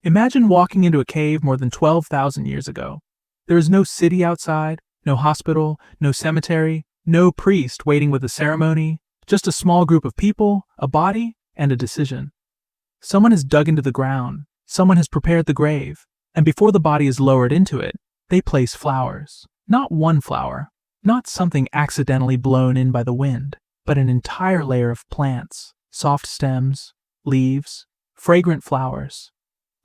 Imagine walking into a cave more than 12,000 years ago. There is no city outside, no hospital, no cemetery, no priest waiting with a ceremony, just a small group of people, a body, and a decision. Someone has dug into the ground, someone has prepared the grave, and before the body is lowered into it, they place flowers. Not one flower, not something accidentally blown in by the wind, but an entire layer of plants, soft stems, leaves, fragrant flowers.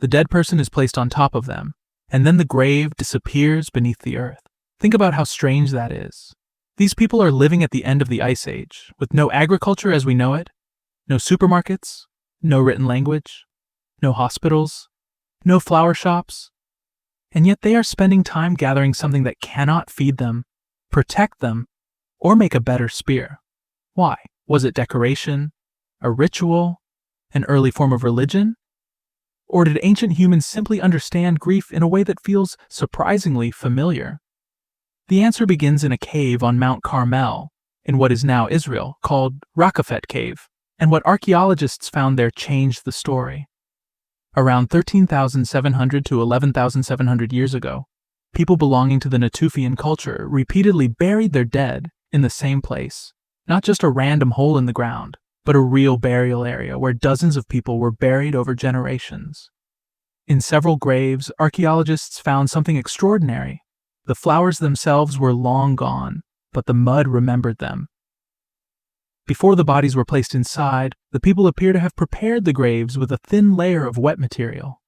The dead person is placed on top of them, and then the grave disappears beneath the earth. Think about how strange that is. These people are living at the end of the Ice Age, with no agriculture as we know it, no supermarkets, no written language, no hospitals, no flower shops, and yet they are spending time gathering something that cannot feed them, protect them, or make a better spear. Why? Was it decoration, a ritual, an early form of religion? Or did ancient humans simply understand grief in a way that feels surprisingly familiar? The answer begins in a cave on Mount Carmel, in what is now Israel, called Raqefet Cave, and what archaeologists found there changed the story. Around 13,700 to 11,700 years ago, people belonging to the Natufian culture repeatedly buried their dead in the same place, not just a random hole in the ground, but a real burial area where dozens of people were buried over generations. In several graves, archaeologists found something extraordinary. The flowers themselves were long gone, but the mud remembered them. Before the bodies were placed inside, the people appear to have prepared the graves with a thin layer of wet material.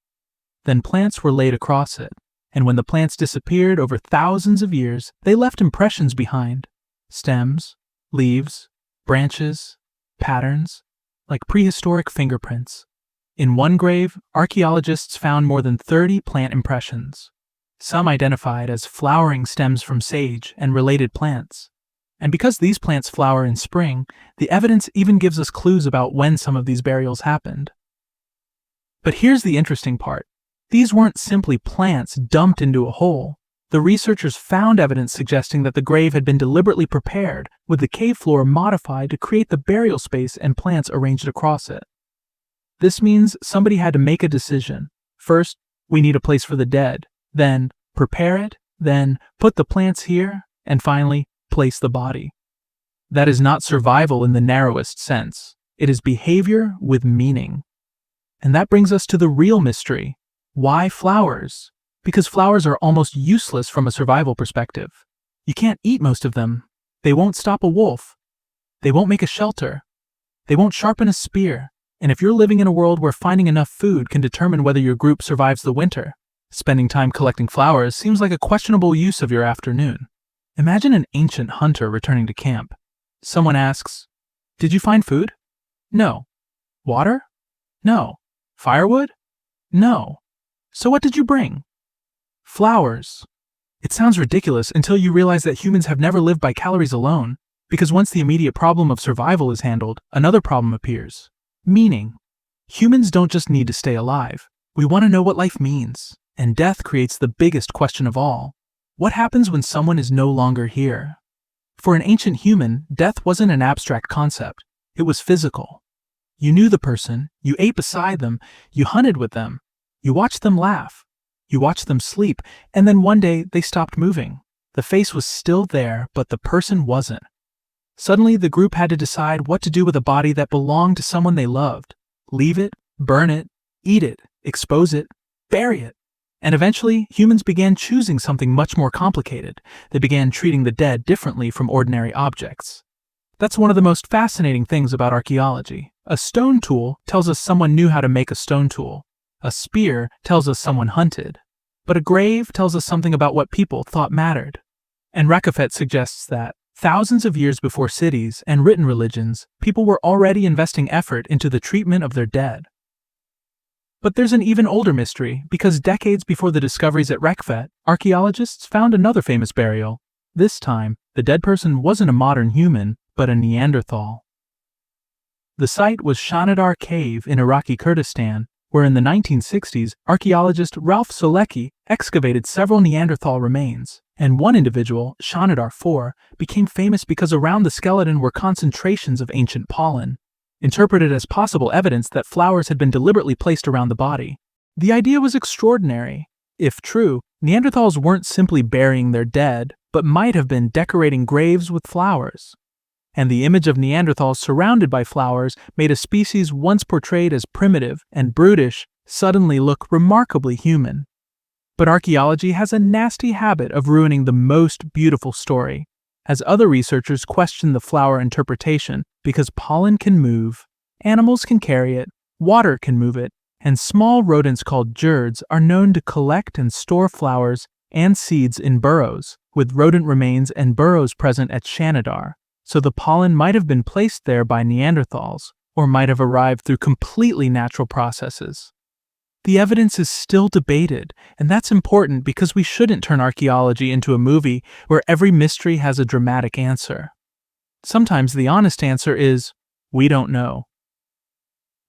Then plants were laid across it, and when the plants disappeared over thousands of years, they left impressions behind: stems, leaves, branches, patterns, like prehistoric fingerprints. In one grave, archaeologists found more than 30 plant impressions, some identified as flowering stems from sage and related plants. And because these plants flower in spring, the evidence even gives us clues about when some of these burials happened. But here's the interesting part. These weren't simply plants dumped into a hole. The researchers found evidence suggesting that the grave had been deliberately prepared, with the cave floor modified to create the burial space and plants arranged across it. This means somebody had to make a decision. First, we need a place for the dead, then prepare it, then put the plants here, and finally, place the body. That is not survival in the narrowest sense. It is behavior with meaning. And that brings us to the real mystery. Why flowers? Because flowers are almost useless from a survival perspective. You can't eat most of them. They won't stop a wolf. They won't make a shelter. They won't sharpen a spear. And if you're living in a world where finding enough food can determine whether your group survives the winter, spending time collecting flowers seems like a questionable use of your afternoon. Imagine an ancient hunter returning to camp. Someone asks, "Did you find food?" "No." "Water?" "No." "Firewood?" "No." "So what did you bring?" "Flowers." It sounds ridiculous until you realize that humans have never lived by calories alone, because once the immediate problem of survival is handled, another problem appears: meaning. Humans don't just need to stay alive. We want to know what life means, and death creates the biggest question of all. What happens when someone is no longer here? For an ancient human, death wasn't an abstract concept. It was physical. You knew the person, you ate beside them, you hunted with them, you watched them laugh. You watched them sleep, and then one day they stopped moving. The face was still there, but the person wasn't. Suddenly, the group had to decide what to do with a body that belonged to someone they loved. Leave it, burn it, eat it, expose it, bury it. And eventually, humans began choosing something much more complicated. They began treating the dead differently from ordinary objects. That's one of the most fascinating things about archaeology. A stone tool tells us someone knew how to make a stone tool. A spear tells us someone hunted, but a grave tells us something about what people thought mattered. And Raqefet suggests that, thousands of years before cities and written religions, people were already investing effort into the treatment of their dead. But there's an even older mystery, because decades before the discoveries at Raqefet, archaeologists found another famous burial. This time, the dead person wasn't a modern human, but a Neanderthal. The site was Shanidar Cave in Iraqi Kurdistan, where in the 1960s, archaeologist Ralph Solecki excavated several Neanderthal remains, and one individual, Shanidar IV, became famous because around the skeleton were concentrations of ancient pollen, interpreted as possible evidence that flowers had been deliberately placed around the body. The idea was extraordinary. If true, Neanderthals weren't simply burying their dead, but might have been decorating graves with flowers. And the image of Neanderthals surrounded by flowers made a species once portrayed as primitive and brutish suddenly look remarkably human. But archaeology has a nasty habit of ruining the most beautiful story, as other researchers question the flower interpretation because pollen can move, animals can carry it, water can move it, and small rodents called gerds are known to collect and store flowers and seeds in burrows, with rodent remains and burrows present at Shanidar, so the pollen might have been placed there by Neanderthals, or might have arrived through completely natural processes. The evidence is still debated, and that's important because we shouldn't turn archaeology into a movie where every mystery has a dramatic answer. Sometimes the honest answer is, we don't know.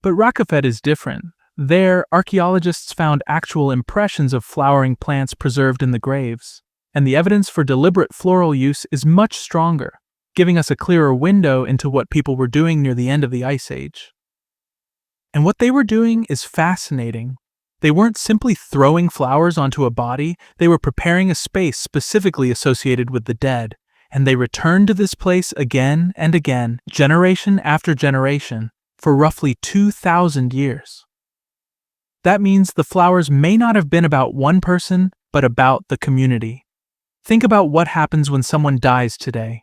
But Rakefet is different. There, archaeologists found actual impressions of flowering plants preserved in the graves, and the evidence for deliberate floral use is much stronger, giving us a clearer window into what people were doing near the end of the Ice Age. And what they were doing is fascinating. They weren't simply throwing flowers onto a body, they were preparing a space specifically associated with the dead, and they returned to this place again and again, generation after generation, for roughly 2,000 years. That means the flowers may not have been about one person, but about the community. Think about what happens when someone dies today.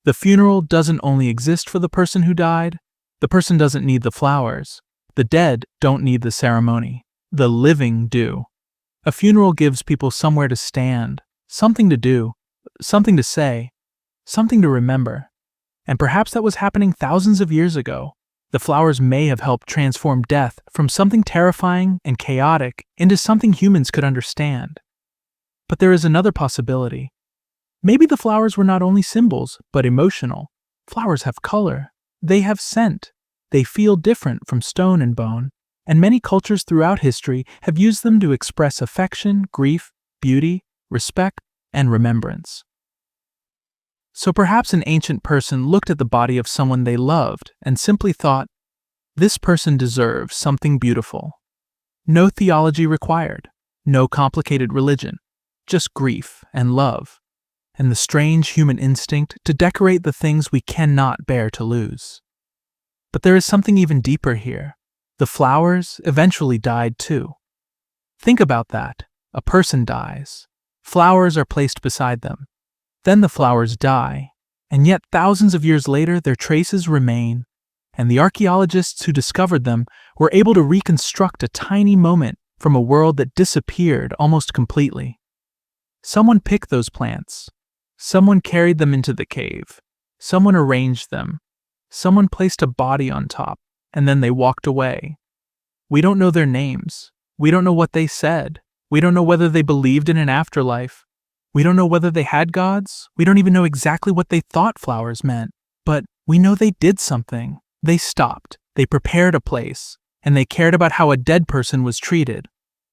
The funeral doesn't only exist for the person who died. The person doesn't need the flowers. The dead don't need the ceremony. The living do. A funeral gives people somewhere to stand, something to do, something to say, something to remember. And perhaps that was happening thousands of years ago. The flowers may have helped transform death from something terrifying and chaotic into something humans could understand. But there is another possibility. Maybe the flowers were not only symbols, but emotional. Flowers have color. They have scent. They feel different from stone and bone. And many cultures throughout history have used them to express affection, grief, beauty, respect, and remembrance. So perhaps an ancient person looked at the body of someone they loved and simply thought, this person deserves something beautiful. No theology required, no complicated religion, just grief and love, and the strange human instinct to decorate the things we cannot bear to lose. But there is something even deeper here. The flowers eventually died too. Think about that. A person dies. Flowers are placed beside them. Then the flowers die, and yet thousands of years later their traces remain, and the archaeologists who discovered them were able to reconstruct a tiny moment from a world that disappeared almost completely. Someone picked those plants. Someone carried them into the cave. Someone arranged them. Someone placed a body on top, and then they walked away. We don't know their names. We don't know what they said. We don't know whether they believed in an afterlife. We don't know whether they had gods. We don't even know exactly what they thought flowers meant. But we know they did something. They stopped. They prepared a place. And they cared about how a dead person was treated.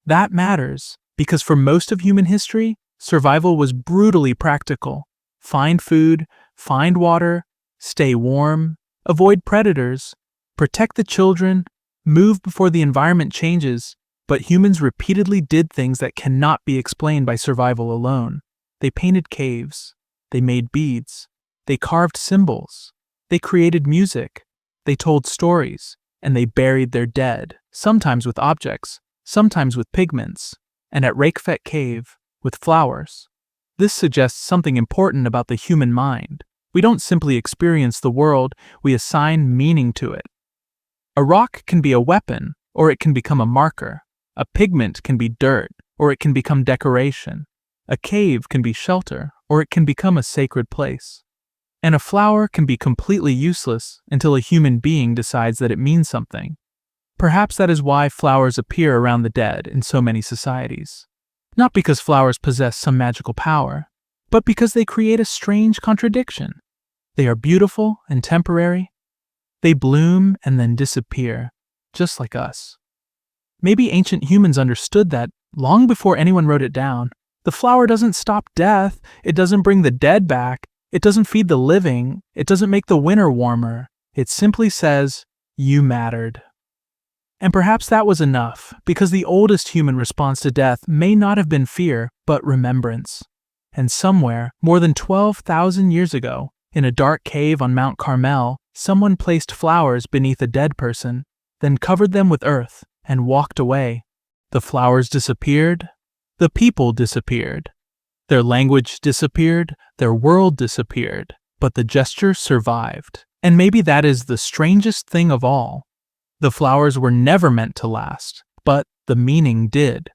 That matters, because for most of human history, survival was brutally practical. Find food, find water, stay warm, avoid predators, protect the children, move before the environment changes. But humans repeatedly did things that cannot be explained by survival alone. They painted caves, they made beads, they carved symbols, they created music, they told stories, and they buried their dead, sometimes with objects, sometimes with pigments, and at Rakefet Cave, with flowers. This suggests something important about the human mind. We don't simply experience the world, we assign meaning to it. A rock can be a weapon, or it can become a marker. A pigment can be dirt, or it can become decoration. A cave can be shelter, or it can become a sacred place. And a flower can be completely useless until a human being decides that it means something. Perhaps that is why flowers appear around the dead in so many societies. Not because flowers possess some magical power, but because they create a strange contradiction. They are beautiful and temporary. They bloom and then disappear, just like us. Maybe ancient humans understood that long before anyone wrote it down. The flower doesn't stop death, it doesn't bring the dead back, it doesn't feed the living, it doesn't make the winter warmer. It simply says, you mattered. And perhaps that was enough, because the oldest human response to death may not have been fear, but remembrance. And somewhere, more than 12,000 years ago, in a dark cave on Mount Carmel, someone placed flowers beneath a dead person, then covered them with earth, and walked away. The flowers disappeared. The people disappeared. Their language disappeared. Their world disappeared. But the gesture survived. And maybe that is the strangest thing of all. The flowers were never meant to last, but the meaning did.